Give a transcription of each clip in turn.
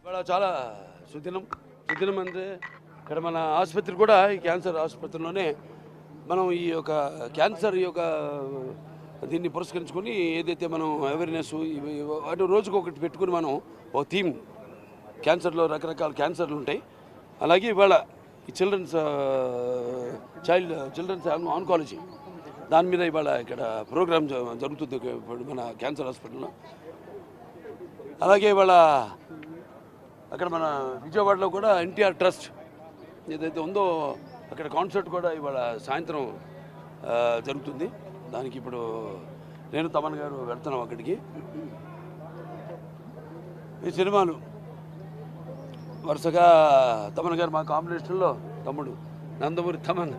ఇవాళ చాలా సుదినం అంటే ఇక్కడ మన ఆసుపత్రి కూడా ఈ క్యాన్సర్ ఆసుపత్రిలోనే మనం ఈ యొక్క క్యాన్సర్ ఈ యొక్క దీన్ని పురస్కరించుకొని ఏదైతే మనం అవేర్నెస్ అటు రోజుకు ఒకటి పెట్టుకుని మనం ఒక థీమ్ క్యాన్సర్లో రకరకాల క్యాన్సర్లు ఉంటాయి. అలాగే ఇవాళ ఈ చిల్డ్రన్స్ ఆన్కాలజీ దాని మీద ఇవాళ ఇక్కడ ప్రోగ్రామ్ జరుగుతుంది ఇప్పుడు మన క్యాన్సర్ హాస్పిటల్లో. అలాగే ఇవాళ అక్కడ మన విజయవాడలో కూడా ఎన్టీఆర్ ట్రస్ట్ ఏదైతే ఉందో అక్కడ కాన్సర్ట్ కూడా ఇవాళ సాయంత్రం జరుగుతుంది. దానికి ఇప్పుడు నేను తమన్ గారు వెళ్తున్నాం అక్కడికి. ఈ సినిమాలు వరుసగా తమన్ గారు మా కాంబినేషన్లో తమ్ముడు నందమూరి తమన్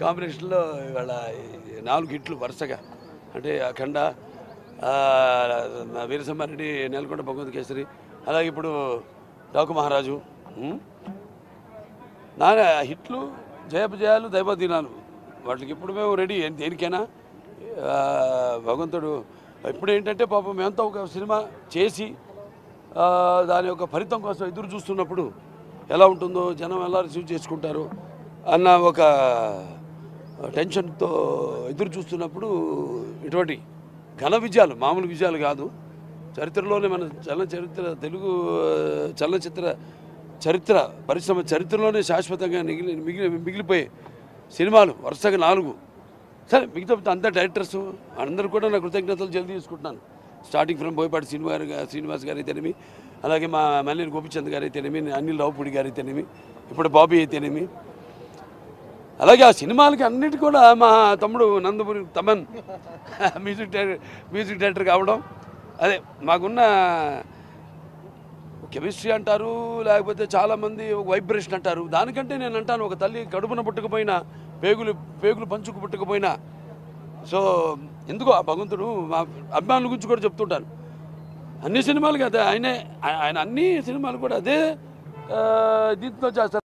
కాంబినేషన్లో ఇవాళ 4 హిట్లు వరుసగా అంటే అఖండ, వీరసింహారెడ్డి, నెలకొండ భగవంత్ కేసరి, అలాగే ఇప్పుడు డాకు మహారాజు. నాన్న హిట్లు, జయాలు, దైవదీనాలు వాటికి ఇప్పుడు మేము రెడీ దేనికైనా. భగవంతుడు ఇప్పుడు ఏంటంటే పాపం మేమంతా ఒక సినిమా చేసి దాని యొక్క ఫలితం కోసం ఎదురు చూస్తున్నప్పుడు ఎలా ఉంటుందో, జనం ఎలా రిసీవ్ చేసుకుంటారు అన్న ఒక టెన్షన్తో ఎదురు చూస్తున్నప్పుడు ఇటువంటి ఘన విజయాలు, మామూలు విజయాలు కాదు, చరిత్రలోనే మన తెలుగు చలనచిత్ర చరిత్ర పరిశ్రమ చరిత్రలోనే శాశ్వతంగా మిగిలిపోయే సినిమాలు వరుసగా 4. సరే మిగతా అంతా డైరెక్టర్స్ అందరూ కూడా నా కృతజ్ఞతలు జల్దీ తీసుకుంటున్నాను. స్టార్టింగ్ ఫ్రమ్ బోయపాటి శ్రీనివాస్ గారు అయితేనేమి, అలాగే మా మల్లేని గోపిచంద్ గారు అయితేనేమి, అనిల్ రావుపూడి గారు అయితేనేమి, ఇప్పుడు బాబీ అయితేనేమి, అలాగే ఆ సినిమాలకి అన్నిటి కూడా మా తమ్ముడు నందమూరి తమన్ మ్యూజిక్ డైరెక్టర్ కావడం, అదే మాకున్న కెమిస్ట్రీ అంటారు, లేకపోతే చాలామంది వైబ్రేషన్ అంటారు. దానికంటే నేను అంటాను, ఒక తల్లి కడుపున పుట్టకపోయినా పేగులు పంచుకు పుట్టకపోయినా, సో ఎందుకో ఆ భగవంతుడు మా అభిమానుల గురించి కూడా చెప్తుంటాను. అన్ని సినిమాలకి అదే ఆయన అన్ని సినిమాలు కూడా అదే దీంతో చేస్తారు.